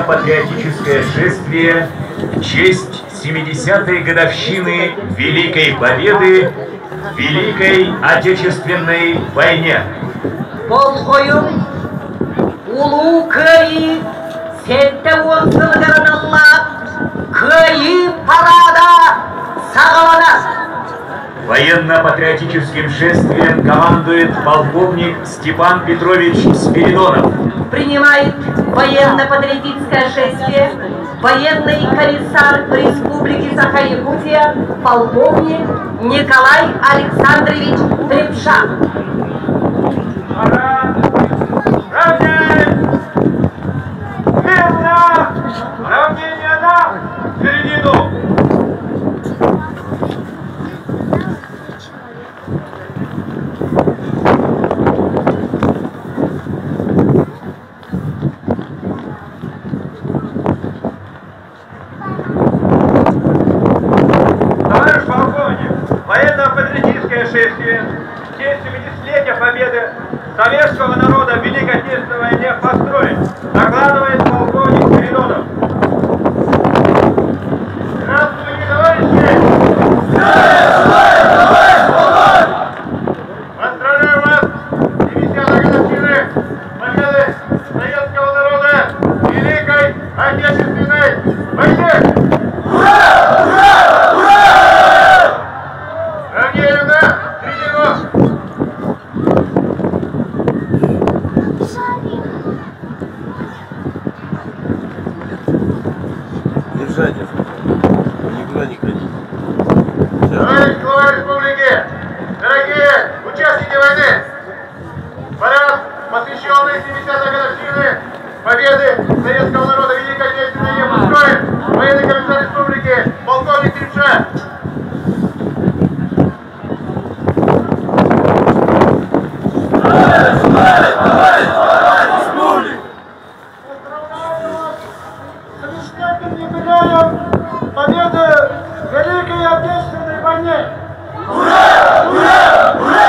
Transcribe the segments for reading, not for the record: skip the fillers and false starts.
Патриотическое шествие в честь 70-й годовщины Великой Победы в Великой Отечественной войне. Болгою улуу кыйы сетте оздырдырынылла кыйы парада сағаланас. Военно-патриотическим шествием командует полковник Степан Петрович Спиридонов. Принимает военно-патриотическое шествие военный комиссар Республики Саха-Якутия полковник Николай Александрович Трепша. Равнение на середину. Товарищ полковник, военно-патриотическое шествие в честь 70-летия победы советского народа в Великой Отечественной войне построен. Докладывает полковник Спиридонов. Здравствуйте, товарищи! Поздравляю вас с 70-й годовщиной победы советского народа в Великой Отечественной войне! Равнение на середину! Держать, никуда не ходить. Товарищ глава республики, дорогие участники войны, парад, посвященный 70-й годовщине победы советского народа в Великой Отечественной войне, построен военный комиссар республики полковник Трепша. Победы в Великой Отечественной войне! Ура! Ура! Ура!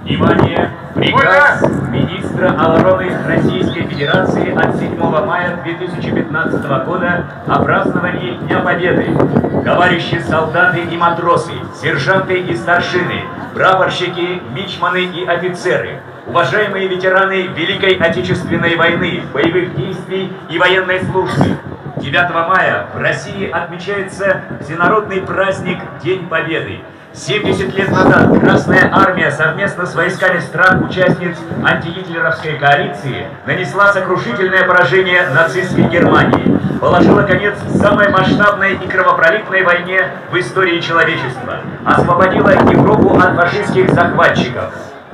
Внимание! Приказ министра обороны Российской Федерации от 7 мая 2015 года о праздновании Дня Победы. Товарищи солдаты и матросы, сержанты и старшины, прапорщики, мичманы и офицеры, уважаемые ветераны Великой Отечественной войны, боевых действий и военной службы. 9 мая в России отмечается всенародный праздник День Победы. 70 лет назад Красная Армия совместно с войсками стран-участниц антигитлеровской коалиции нанесла сокрушительное поражение нацистской Германии, положила конец самой масштабной и кровопролитной войне в истории человечества, освободила Европу от фашистских захватчиков.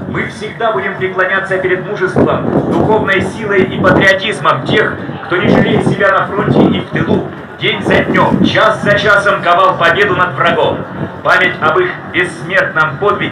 Мы всегда будем преклоняться перед мужеством, духовной силой и патриотизмом тех, кто не жалеет себя на фронте и в тылу, день за днем, час за часом ковал победу над врагом. Память об их бессмертном подвиге